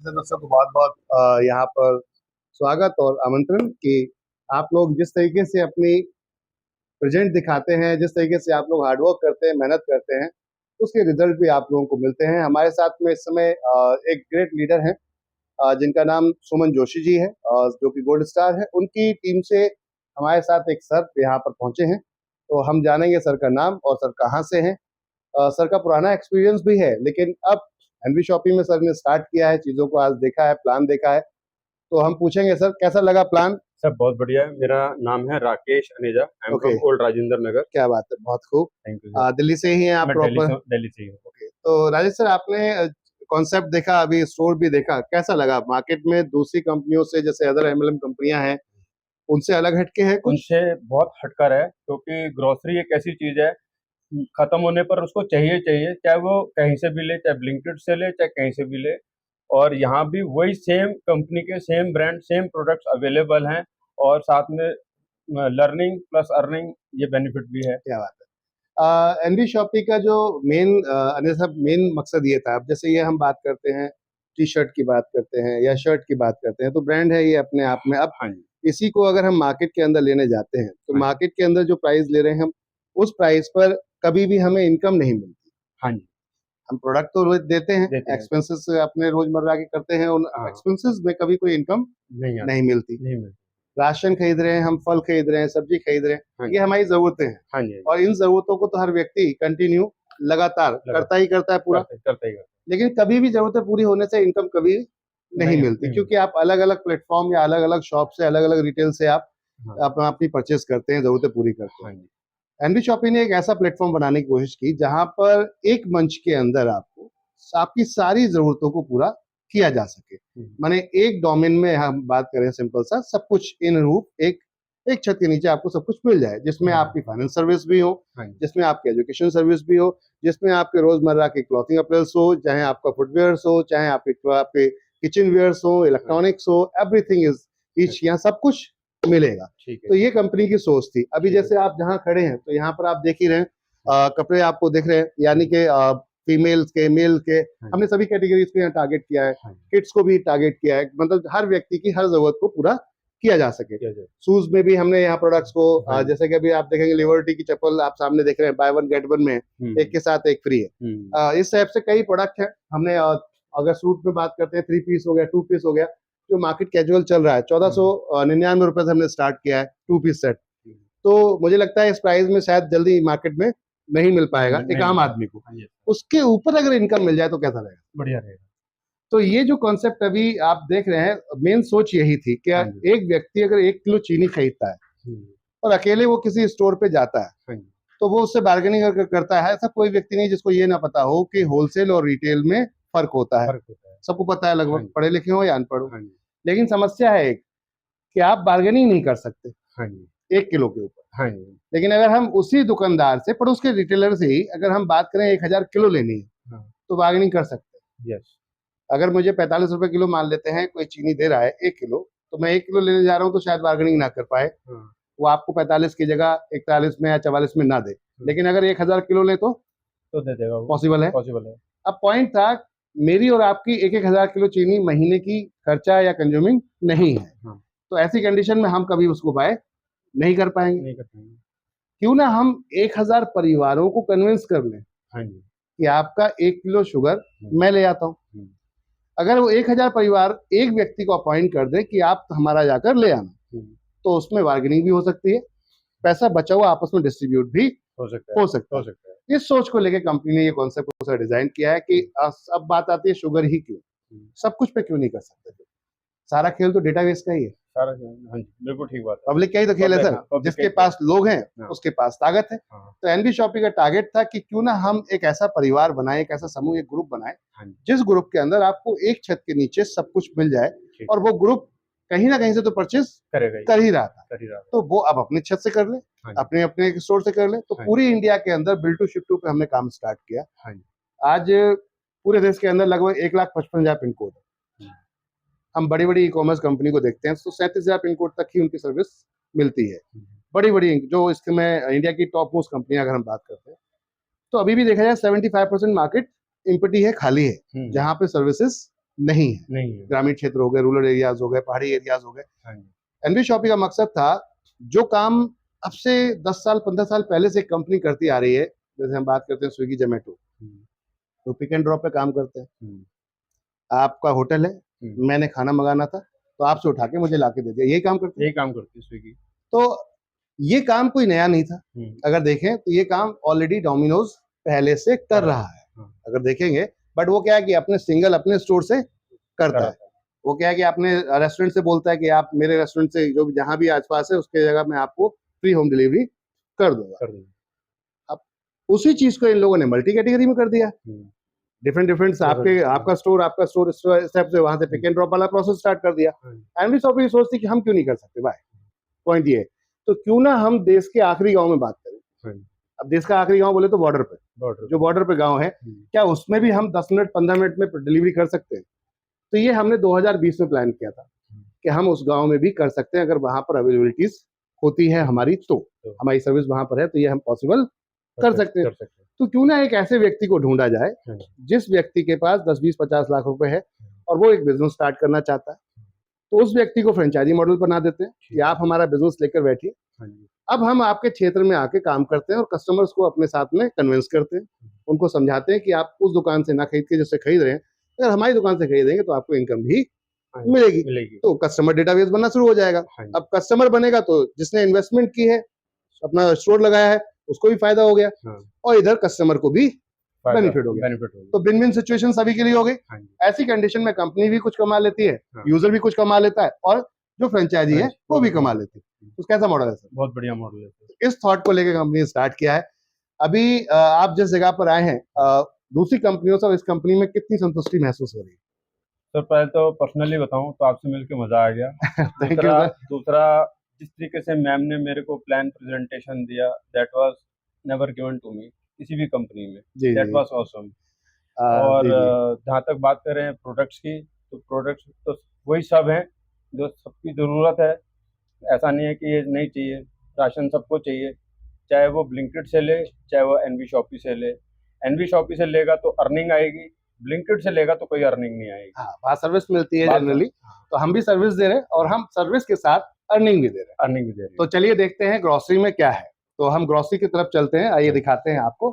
से दोस्तों को बहुत बहुत यहाँ पर स्वागत और आमंत्रण कि आप लोग जिस तरीके से अपनी प्रेजेंट दिखाते हैं, जिस तरीके से आप लोग हार्डवर्क करते हैं, मेहनत करते हैं, उसके रिजल्ट भी आप लोगों को मिलते हैं। हमारे साथ में इस समय एक ग्रेट लीडर हैं जिनका नाम सुमन जोशी जी है, जो कि गोल्ड स्टार है। उनकी टीम से हमारे साथ एक सर यहाँ पर पहुंचे हैं, तो हम जानेंगे सर का नाम और सर कहाँ से हैं। सर का पुराना एक्सपीरियंस भी है, लेकिन अब एनवी शॉपिंग में सर ने स्टार्ट किया है, चीज़ों को आज देखा है, प्लान देखा है। तो हम पूछेंगे सर कैसा लगा प्लान। सर बहुत बढ़िया है। मेरा नाम है Rakesh Aneja. I am okay, from old Rajendra Nagar. क्या बात है, बहुत खूब। Thank you sir. दिल्ली से ही हैं आप मैं प्रॉपर? दिल्ली से ही हूँ। ओके, तो राजेश सर आपने कॉन्सेप्ट देखा, अभी स्टोर भी देखा, कैसा लगा? मार्केट में दूसरी कंपनियों से, जैसे अदर एमएलएम कंपनियां हैं, उनसे अलग हटके है कुछ? उनसे बहुत हटकर है, क्योंकि ग्रोसरी एक ऐसी चीज है, खत्म होने पर उसको चाहिए चाहिए, चाहे वो कहीं से भी ले, चाहे ब्लिंकिट से ले, चाहे कहीं से भी ले। और यहाँ भी वही सेम कंपनी के same brand same products available हैं, और साथ में लर्निंग प्लस अर्निंग ये बेनिफिट भी है। क्या बात है। एनवी शॉपी का जो मेन अनिल साहब मेन मकसद ये था, अब जैसे ये हम बात करते हैं, टी शर्ट की बात करते हैं या शर्ट की बात करते हैं, तो ब्रांड है ये अपने आप में। अब हाँ जी। इसी को अगर हम मार्केट के अंदर लेने जाते हैं, तो हाँ जी। मार्केट के अंदर जो प्राइस ले रहे हैं हम, उस प्राइस पर कभी भी हमें इनकम नहीं मिलती। हाँ जी। हम प्रोडक्ट तो रोज देते हैं, देते हैं। एक्सपेंसेस अपने रोजमर्रा के करते हैं, उन हाँ। एक्सपेंसेस में कभी कोई इनकम नहीं आती। नहीं मिलती। नहीं मिलती। राशन खरीद रहे हैं हम, फल खरीद रहे हैं, सब्जी खरीद रहे हैं, हाँ ये जी। हमारी जरूरतें हैं। हाँ जी। और इन जरूरतों को तो हर व्यक्ति कंटिन्यू लगातार करता ही करता है पूरा। करते ही करते। लेकिन कभी भी जरूरतें पूरी होने से इनकम कभी नहीं मिलती, नहीं क्योंकि आप अलग अलग प्लेटफॉर्म या अलग अलग शॉप से, अलग अलग रिटेल से आप हाँ। अपनी परचेस करते हैं, जरूरतें पूरी करते हैं। हाँ जी। एनवी शॉपिंग ने एक ऐसा प्लेटफॉर्म बनाने की कोशिश की जहां पर एक मंच के अंदर आपको आपकी सारी जरूरतों को पूरा किया जा सके। माने एक डोमेन में हम बात करें, सिंपल सा सब कुछ इन रूप एक एक छत के नीचे आपको सब कुछ मिल जाए, जिसमें आपकी फाइनेंस सर्विस भी हो, जिसमें आपकी एजुकेशन सर्विस भी हो, जिसमें आपके रोजमर्रा के क्लॉथिंग अपरेल्स हो, चाहे आपका फुटवेयर्स हो, चाहे आपके किचन वेयर्स हो, इलेक्ट्रॉनिक्स हो, एवरीथिंग इज ईच, यहाँ सब कुछ मिलेगा। तो ये कंपनी की सोच थी। अभी जैसे आप जहाँ खड़े हैं, तो यहाँ पर आप देख ही रहे हैं, कपड़े आपको दिख रहे हैं, यानी कि फीमेल्स के, मेल के, हमने सभी कैटेगरीज को यहाँ टारगेट किया है। किड्स को भी टारगेट किया है, मतलब हर व्यक्ति की हर जरूरत को पूरा किया जा सके। शूज में भी हमने यहाँ प्रोडक्ट्स को, जैसे कि अभी आप देखेंगे लिबर्टी की चप्पल आप सामने देख रहे हैं, बाय वन गेट वन में एक के साथ एक फ्री है। इस टाइप से कई प्रोडक्ट है। हमने अगर सूट में बात करते हैं, 3 पीस हो गया, 2 पीस हो गया, जो मार्केट कैजुअल चल रहा है, 1499 से हमने स्टार्ट किया है 2 पीस सेट। तो मुझे लगता है इस प्राइस में शायद जल्दी मार्केट में नहीं मिल पाएगा एक आम आदमी को। उसके ऊपर अगर इनकम मिल जाए तो कैसा रहेगा? बढ़िया रहेगा। तो ये जो कॉन्सेप्ट अभी आप देख रहे हैं, मेन सोच यही थी कि एक व्यक्ति अगर 1 किलो चीनी खरीदता है और अकेले वो किसी स्टोर पे जाता है, तो वो उससे बार्गेनिंग करता है। ऐसा कोई व्यक्ति नहीं जिसको ये ना पता हो कि होलसेल और रिटेल में फर्क होता है। सबको पता है, लगभग पढ़े लिखे हो या अनपढ़ हो। लेकिन समस्या है एक, कि आप बार्गेनिंग नहीं कर सकते 1 किलो के ऊपर। लेकिन अगर हम उसी दुकानदार से, पड़ोस के रिटेलर से ही अगर हम बात करें 1000 किलो लेनी है, तो बार्गेनिंग कर सकते हैं। अगर मुझे 45 रुपए किलो मान लेते हैं, कोई चीनी दे रहा है 1 किलो, तो मैं 1 किलो लेने जा रहा हूँ, तो शायद बार्गेनिंग ना कर पाए, वो आपको 45 की जगह 41 में या 44 में ना दे। लेकिन अगर 1000 किलो ले तो दे देगा, पॉसिबल है। अब पॉइंट था, मेरी और आपकी 1000 किलो चीनी महीने की खर्चा या कंज्यूमिंग नहीं है। तो ऐसी कंडीशन में हम कभी उसको बाय नहीं कर पाएंगे। क्यों ना हम 1000 परिवारों को कन्विंस कर लें कि आपका 1 किलो शुगर मैं ले आता हूँ। अगर वो 1000 परिवार एक व्यक्ति को अपॉइंट कर दे कि आप हमारा जाकर ले आना, तो उसमें बार्गेनिंग भी हो सकती है, पैसा बचा हुआ आपस में डिस्ट्रीब्यूट भी हो सकता है। इस सोच को लेकर कंपनी ने ये कॉन्सेप्ट डिजाइन किया है कि अब बात आती है शुगर ही क्यों, सब कुछ पे क्यों नहीं कर सकते? सारा खेल तो डेटाबेस का ही है। बिल्कुल ठीक बात है। पब्लिक का ही तो खेल है सर, जिसके पास लोग हैं उसके पास ताकत है। तो एनवी शॉपिंग का टारगेट था कि क्यों ना हम एक ऐसा परिवार बनाए, एक ऐसा समूह, एक ग्रुप बनाए, जिस ग्रुप के अंदर आपको एक छत के नीचे सब कुछ मिल जाए, और वो ग्रुप कहीं ना कहीं से तो परचेज कर ही रहा था, तो वो अब अपनी छत से कर ले, अपने अपने स्टोर से कर ले। तो पूरी इंडिया के अंदर बिल टू शिप टू पे हमने काम स्टार्ट किया। आज पूरे देश के अंदर लगभग 1,55,000 पिन कोड है। हम बड़ी बड़ी ई कॉमर्स कंपनी को देखते हैं तो 37,000 पिन कोड तक ही उनकी सर्विस मिलती है। बड़ी बड़ी जो इसमें इंडिया की टॉप मोस्ट कंपनियां अगर हम बात करते हैं, तो अभी भी देखा जाए 75% मार्केट इम्पटी है, खाली है, जहां पे सर्विसेज नहीं है। नहीं है। ग्रामीण क्षेत्र हो गए, रूरल एरियाज हो गए, पहाड़ी एरियाज हो गए। हाँ जी। एनवी शॉपी का मकसद था, जो काम अब से 10 साल 15 साल पहले से एक कंपनी करती आ रही है, जैसे हम बात करते हैं स्विगी जोमेटो, हम्म, तो पिक एंड ड्रॉप पे काम करते हैं। हम्म, आपका होटल है, मैंने खाना मंगाना था तो आपसे उठा के मुझे ला के दे दिया, यही काम करते हैं। यही काम करती है स्विगी। तो ये काम कोई नया नहीं था। हम्म, अगर देखें तो ये काम ऑलरेडी डोमिनोज पहले से कर रहा है, हाँ, अगर देखेंगे। बट वो क्या है कि अपने स्टोर से करता है। कराता है। वो क्या है कि अपने रेस्टोरेंट से बोलता है कि आप मेरे रेस्टोरेंट से जो भी जहां भी आसपास है उसके जगह मैं आपको फ्री होम डिलीवरी कर दूंगा। कर देंगे। अब उसी चीज को इन लोगों ने मल्टी कैटेगरी में कर दिया। हम्म, डिफरेंट डिफरेंट आपका स्टोर स्टेप से वहां से पिक एंड ड्रॉप वाला प्रोसेस स्टार्ट कर दिया। हाँ, एनवी शॉपी सोचती कि हम क्यों नहीं कर सकते भाई, पॉइंट ये है। तो क्यों ना हम देश के आखिरी गांव में बात करें। हाँ, अब देश का आखिरी गांव बोले तो बॉर्डर पे, बॉर्डर जो बॉर्डर पे गांव है, क्या उसमें भी हम 10 मिनट 15 मिनट में डिलीवरी कर सकते हैं? तो ये हमने 2020 में प्लान किया था कि हम उस गांव में भी कर सकते हैं, अगर वहां पर अवेलेबिलिटीज होती है हमारी, तो हमारी सर्विस वहां पर है, तो ये हम पॉसिबल कर सकते हैं। तो क्यों ना एक ऐसे व्यक्ति को ढूंढा जाए जिस व्यक्ति के पास 10-20-50 लाख रुपए है और वो एक बिजनेस स्टार्ट करना चाहता है, तो उस व्यक्ति को फ्रेंचाइजी मॉडल बना देते हैं कि आप हमारा बिजनेस लेकर बैठिए, अब हम आपके क्षेत्र में आके काम करते हैं और कस्टमर्स को अपने साथ में कन्विंस करते हैं, उनको समझाते हैं कि आप उस दुकान से ना खरीद के जिससे खरीद रहे हैं, अगर हमारी दुकान से खरीदेंगे तो आपको इनकम भी मिलेगी। तो कस्टमर डेटाबेस बनना शुरू हो जाएगा। अब कस्टमर बनेगा तो जिसने इन्वेस्टमेंट की है, अपना स्टोर लगाया है, उसको भी फायदा हो गया और इधर कस्टमर को भी बेनिफिट हो गया। तो विन विन सिचुएशन सभी के लिए हो गई। ऐसी कंडीशन में कंपनी भी कुछ कमा लेती है, यूजर भी कुछ कमा लेता है और जो फ्रेंचाइजी है वो भी कमा लेती है। तो कैसा मॉडल है सर? बहुत बढ़िया मॉडल है। इस थॉट को लेकर कंपनी ने स्टार्ट किया है। अभी आप जिस जगह पर आए हैं, दूसरी कंपनियों से इस कंपनी में कितनी संतुष्टि महसूस हो रही है? सर पहले तो पर्सनली बताऊं तो आपसे मिलकर मजा आ गया। Thank you sir. दूसरा जिस तरीके से मैम ने मेरे को प्लान प्रेजेंटेशन दिया, that was never given to me किसी भी कंपनी में। That was awesome. और जहाँ तक बात करें प्रोडक्ट्स की, तो प्रोडक्ट्स तो वही सब हैं जो सबकी ज़रूरत है। ऐसा नहीं है कि ये नहीं चाहिए, राशन सबको चाहिए, चाहे वो ब्लिंकिट से ले, चाहे वो एनवी शॉपी से ले। एनवी शॉपी से लेगा तो अर्निंग आएगी, ब्लिंकिट से लेगा तो कोई अर्निंग नहीं आएगी। हाँ, वहाँ सर्विस मिलती है जनरली, तो हम भी सर्विस दे रहे हैं और हम सर्विस के साथ अर्निंग भी दे रहे हैं। तो चलिए देखते हैं ग्रोसरी में क्या है। तो हम ग्रोसरी की तरफ चलते हैं, आइए दिखाते हैं आपको।